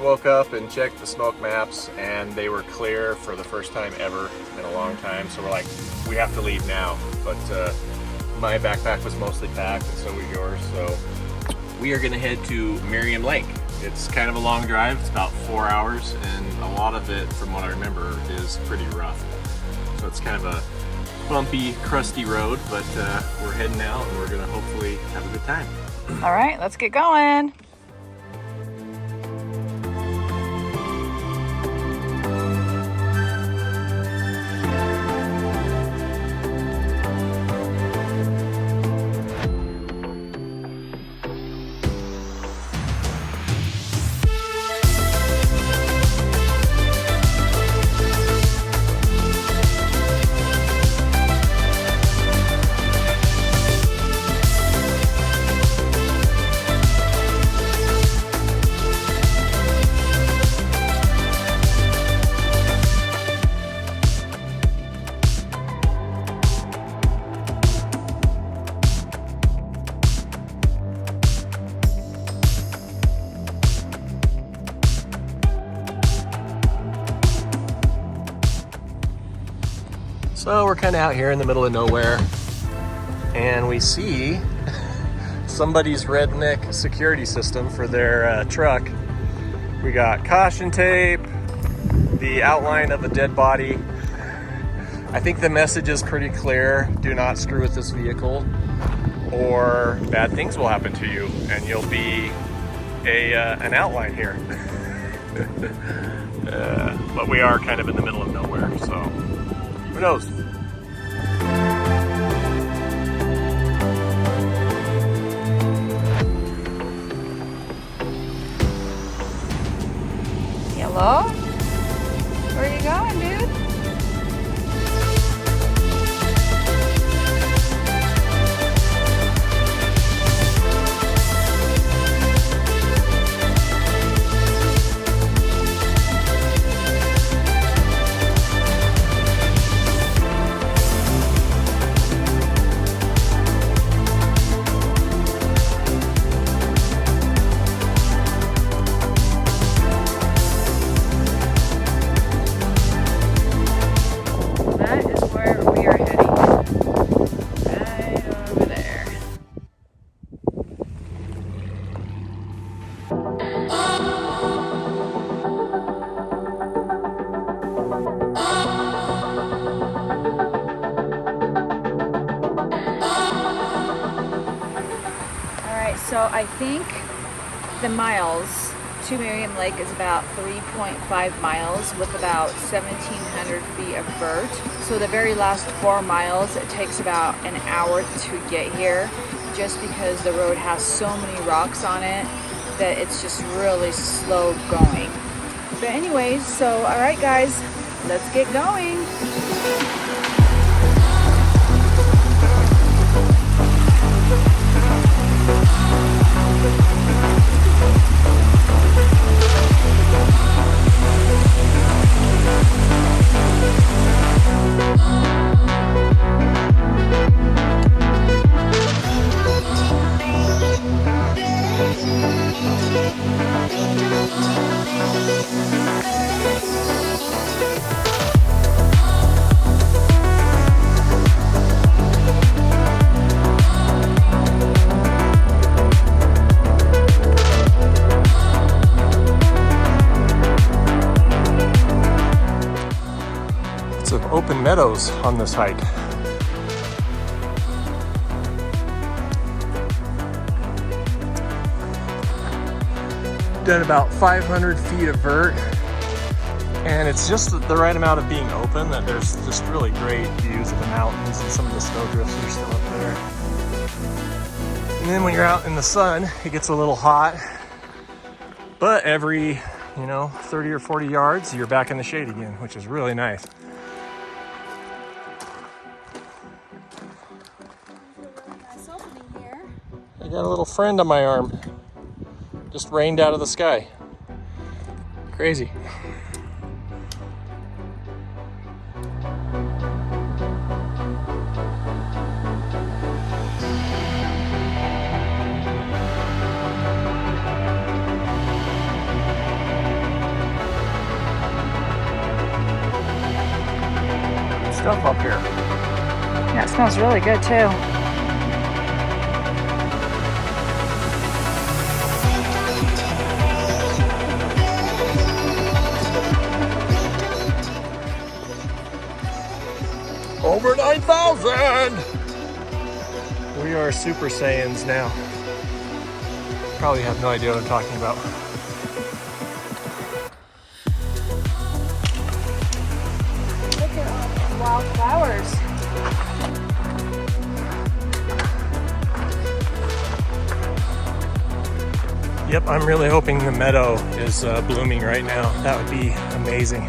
Woke up and checked the smoke maps, and they were clear for the first time ever in a long time. So we're like, we have to leave now. But my backpack was mostly packed, and so was yours. So we are going to head to Merriam Lake. It's kind of a long drive. It's about 4 hours, and a lot of it, from what I remember, is pretty rough. So it's kind of a bumpy, crusty road, but we're heading out, and we're going to hopefully have a good time. All right, let's get going. So we're kind of out here in the middle of nowhere, and we see somebody's redneck security system for their truck. We got caution tape, the outline of a dead body. I think the message is pretty clear: do not screw with this vehicle, or bad things will happen to you, and you'll be an outline here. But we are kind of in the middle of nowhere, so who knows? Hello? Where are you going, dude? So I think the miles to Merriam Lake is about 3.5 miles with about 1,700 feet of vert. So the very last 4 miles, it takes about an hour to get here, just because the road has so many rocks on it that it's just really slow going. But anyways, so all right guys, let's get going. Open meadows on this hike. Done about 500 feet of vert, and it's just the right amount of being open that there's just really great views of the mountains, and some of the snowdrifts are still up there. And then when you're out in the sun, it gets a little hot, But every, 30 or 40 yards, you're back in the shade again, which is really nice. Nice opening here. I got a little friend on my arm. Just rained out of the sky. Crazy. Stuff up here. Yeah, it smells really good too. Over 9,000! We are Super Saiyans now. Probably have no idea what I'm talking about. Look at all these wild flowers. Yep, I'm really hoping the meadow is blooming right now. That would be amazing.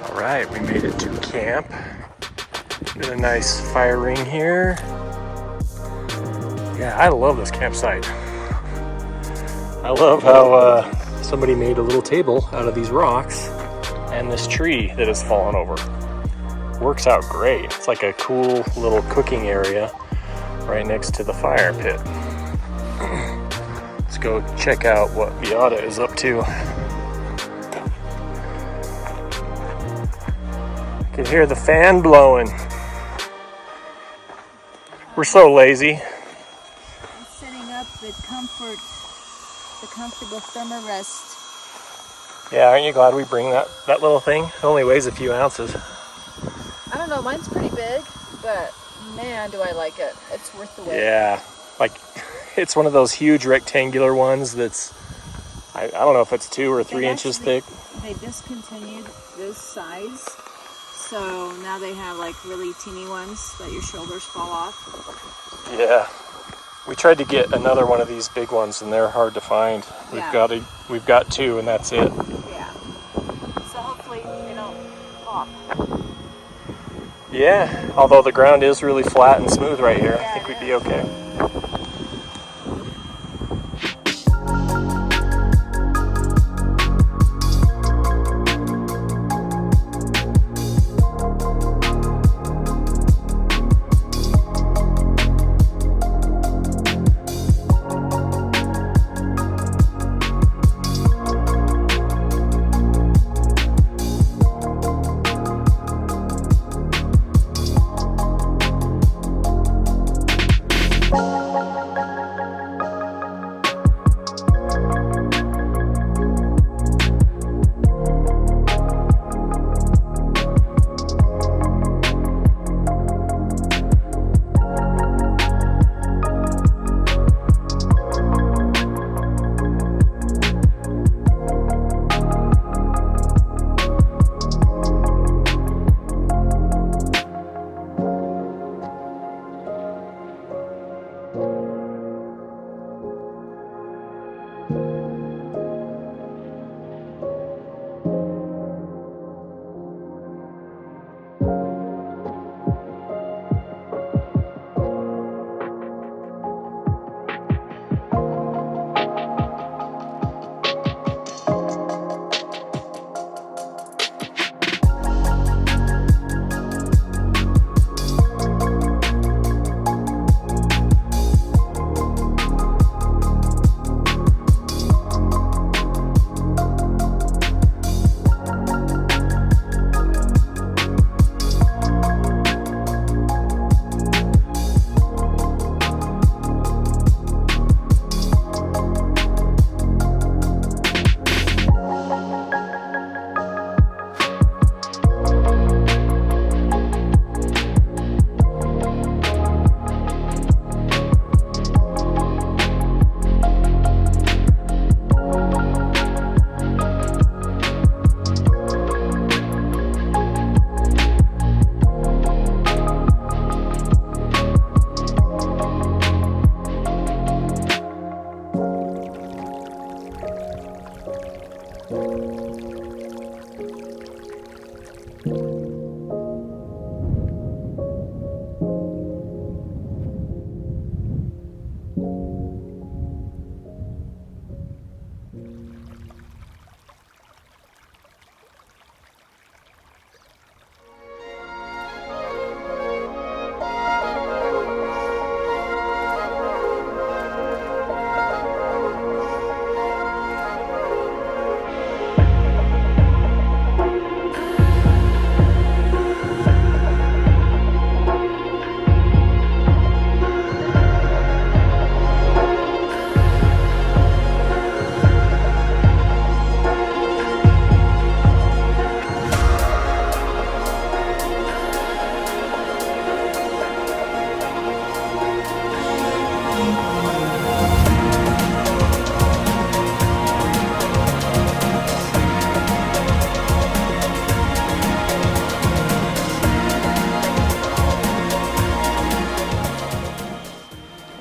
Alright, we made it to camp. Got a nice fire ring here. Yeah, I love this campsite. I love how somebody made a little table out of these rocks and this tree that has fallen over. Works out great. It's like a cool little cooking area right next to the fire pit. Let's go check out what Beata is up to. I can hear the fan blowing. We're so lazy. I'm setting up the comfortable thermarest. Yeah, aren't you glad we bring that little thing? It only weighs a few ounces. I don't know, mine's pretty big, but man, do I like it. It's worth the wait. Yeah, like it's one of those huge rectangular ones that's, I don't know if it's 2 or 3 inches thick. They discontinued this size, so now they have like really teeny ones that your shoulders fall off. Yeah, we tried to get another one of these big ones and they're hard to find. We've got 2 and that's it. Yeah, so hopefully they don't pop. Yeah, although the ground is really flat and smooth right here, I think we'd be okay.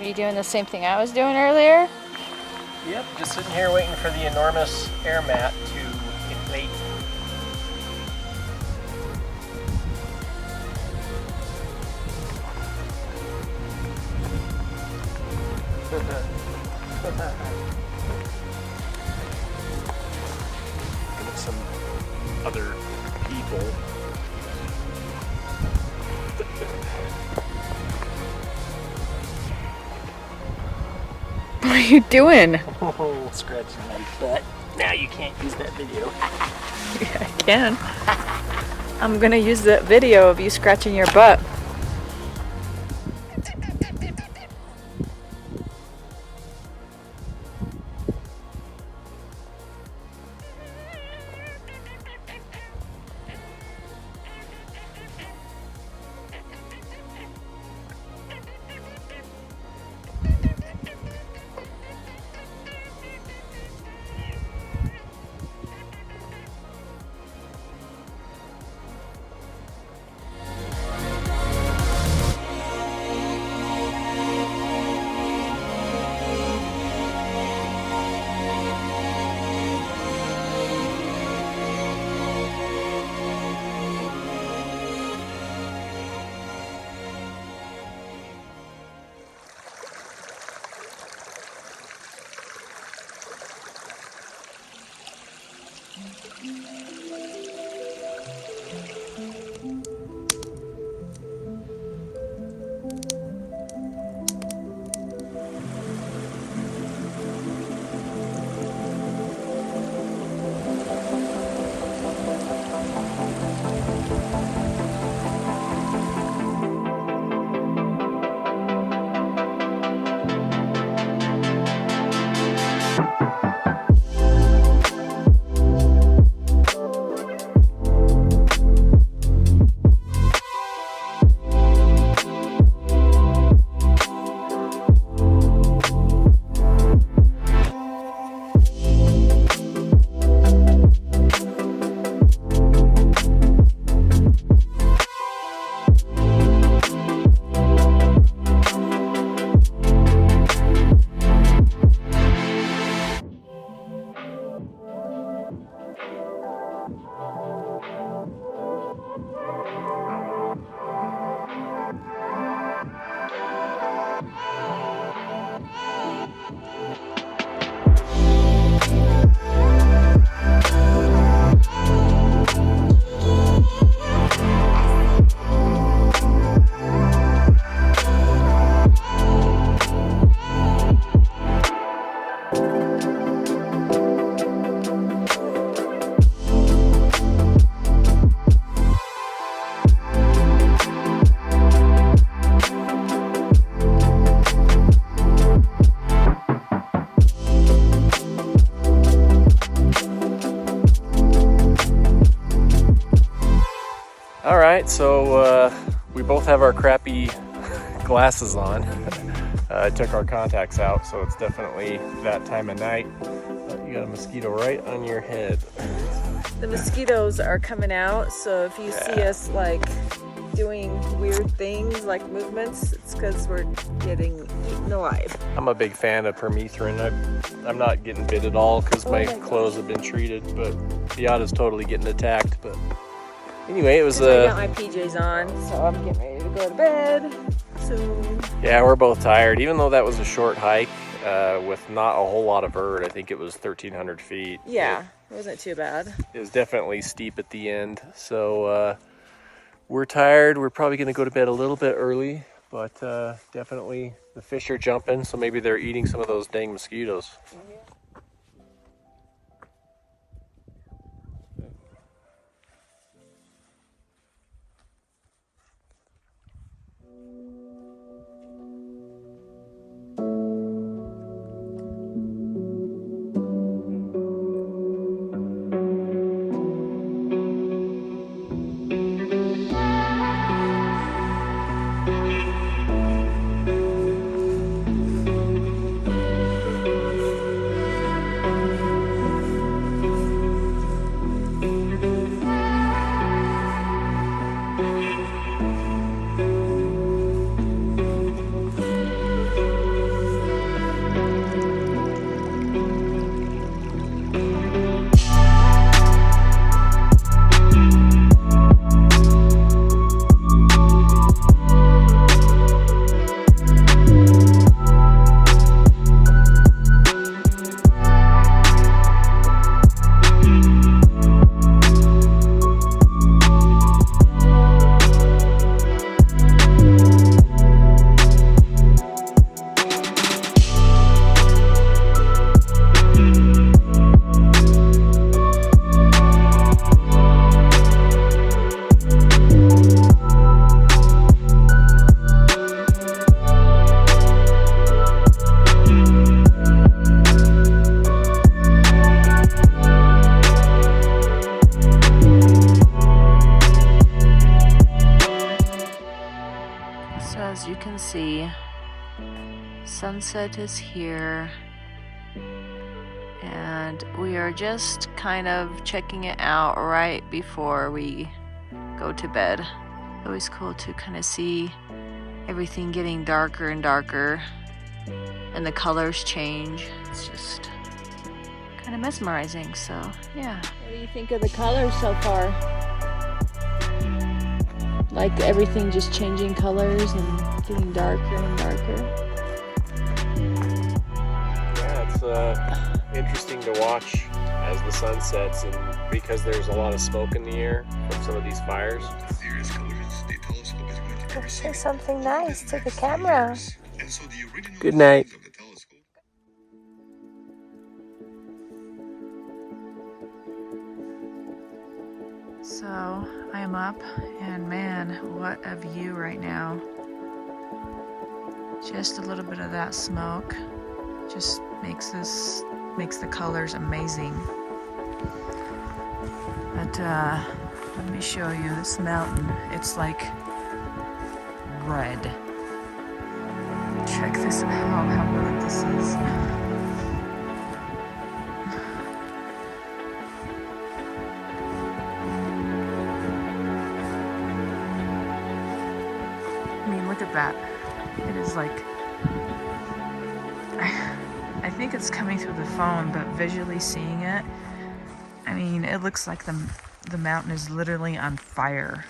Are you doing the same thing I was doing earlier? Yep, just sitting here waiting for the enormous air mat to inflate. Get some other people. What are you doing? Oh, scratching my butt. Now you can't use that video. Yeah, I can. I'm gonna use the video of you scratching your butt. Alright, so we both have our crappy glasses on. I took our contacts out, so it's definitely that time of night. You got a mosquito right on your head. The mosquitoes are coming out, so if you see us like doing weird things like movements, it's because we're getting eaten alive. I'm a big fan of permethrin. I'm not getting bit at all because my clothes have been treated, but Beata's totally getting attacked. But anyway, it was I got my PJs on, so I'm getting ready to go to bed soon. Yeah, we're both tired. Even though that was a short hike with not a whole lot of vert, I think it was 1,300 feet. Yeah, it wasn't too bad. It was definitely steep at the end. So we're tired. We're probably going to go to bed a little bit early, but definitely the fish are jumping, so maybe they're eating some of those dang mosquitoes. As you can see, sunset is here, and we are just kind of checking it out right before we go to bed. Always cool to kind of see everything getting darker and darker and the colors change. It's just kind of mesmerizing. So yeah, what do you think of the colors so far? Like everything just changing colors and getting darker and darker. Yeah, it's interesting to watch as the sun sets, and because there's a lot of smoke in the air from some of these fires. Say something nice to the camera. Good night. So I'm up, and man, what a view right now. Just a little bit of that smoke just makes the colors amazing. But let me show you this mountain. It's like red. Check this out, how red this is. I mean, look at that. It is like, I think it's coming through the phone, but visually seeing it, I mean, it looks like the mountain is literally on fire.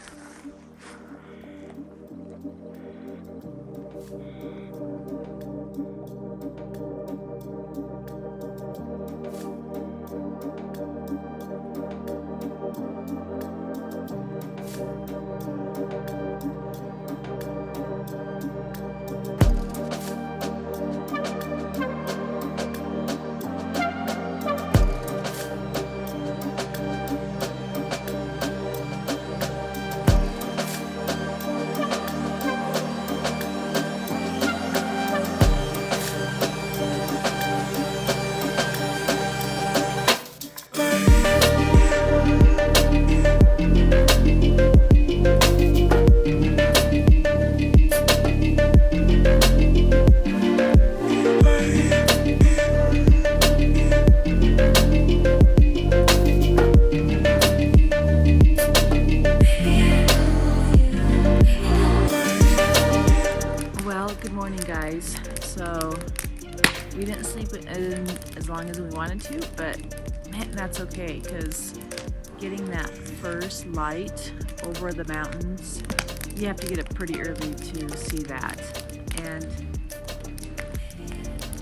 So we didn't sleep in as long as we wanted to, but man, that's okay, because getting that first light over the mountains, you have to get up pretty early to see that. And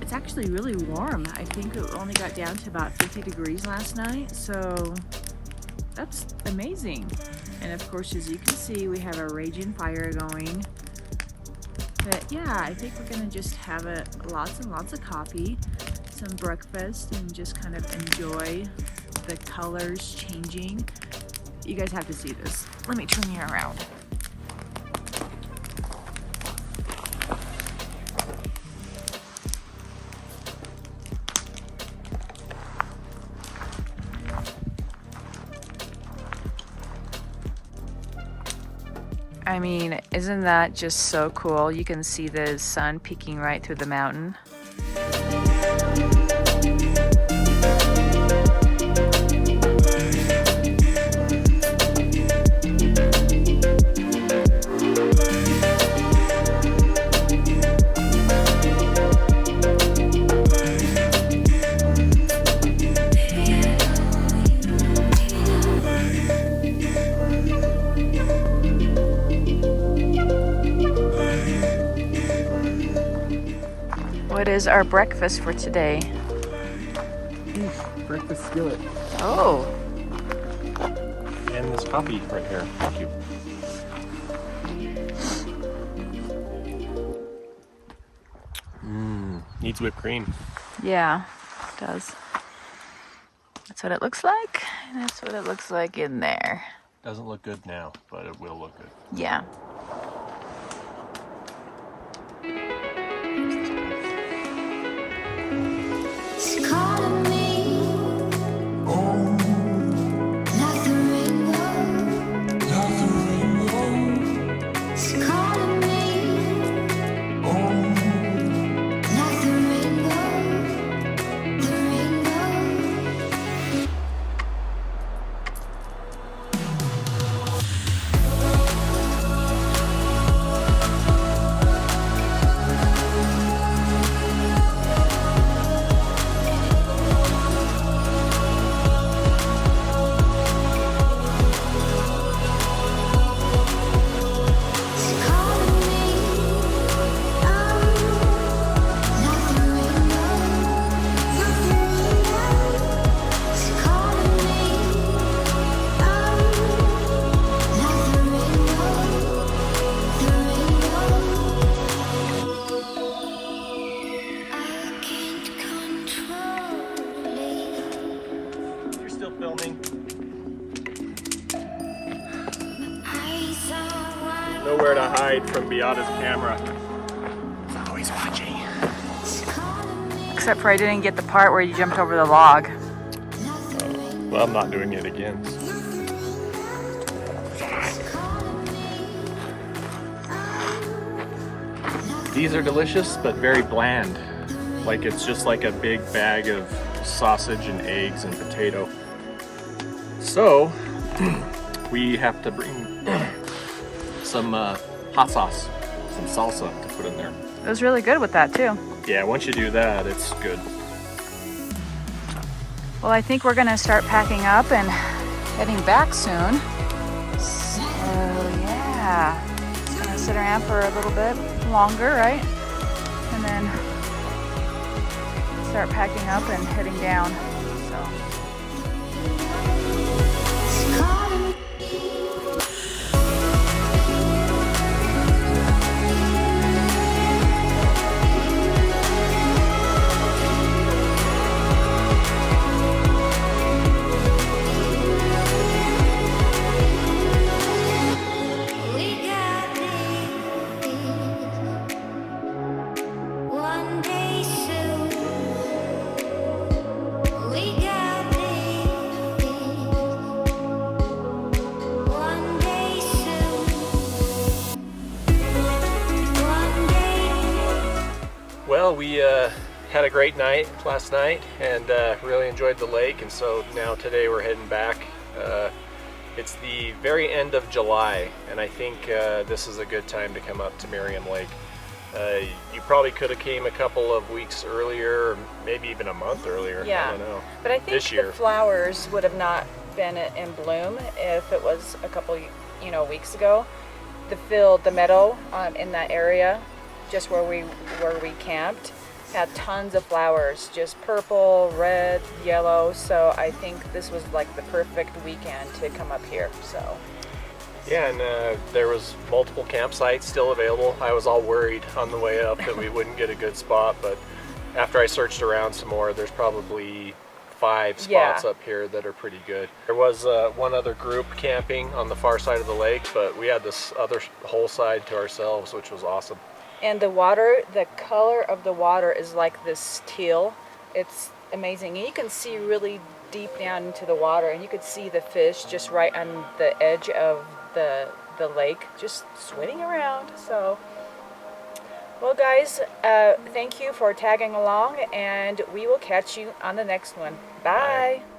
it's actually really warm. I think it only got down to about 50 degrees last night, so that's amazing. And of course, as you can see, we have a raging fire going. But yeah, I think we're gonna just have lots and lots of coffee, some breakfast, and just kind of enjoy the colors changing. You guys have to see this. Let me turn you around. I mean, isn't that just so cool? You can see the sun peeking right through the mountain. What is our breakfast for today? Breakfast skillet. Oh. And this coffee right here. Thank you. Needs whipped cream. Yeah, it does. That's what it looks like. And that's what it looks like in there. Doesn't look good now, but it will look good. Yeah. still filming. Nowhere to hide from Beata's camera. It's always watching. Except for I didn't get the part where you jumped over the log. Well, I'm not doing it again. These are delicious, but very bland. Like it's just like a big bag of sausage and eggs and potato. So, we have to bring some hot sauce, some salsa to put in there. It was really good with that too. Yeah, once you do that, it's good. Well, I think we're gonna start packing up and heading back soon. So yeah, just gonna sit around for a little bit longer, right? And then start packing up and heading down. So. Well, we had a great night last night and really enjoyed the lake, and so now today we're heading back. It's the very end of July, and I think this is a good time to come up to Merriam Lake. You probably could have came a couple of weeks earlier, or maybe even a month earlier. Yeah, I don't know. But I think this year, the flowers would have not been in bloom if it was a couple, weeks ago. The field, the meadow in that area, just where we camped, had tons of flowers, just purple, red, yellow. So I think this was like the perfect weekend to come up here. So. yeah, and there was multiple campsites still available. I was all worried on the way up that we wouldn't get a good spot, but after I searched around some more, there's probably 5 spots up here that are pretty good. There was one other group camping on the far side of the lake, but we had this other whole side to ourselves, which was awesome. And the water, the color of the water is like this teal. It's amazing. And you can see really deep down into the water, and you could see the fish just right on the edge of the lake, just swimming around. So, well guys, thank you for tagging along, and we will catch you on the next one. Bye. Bye.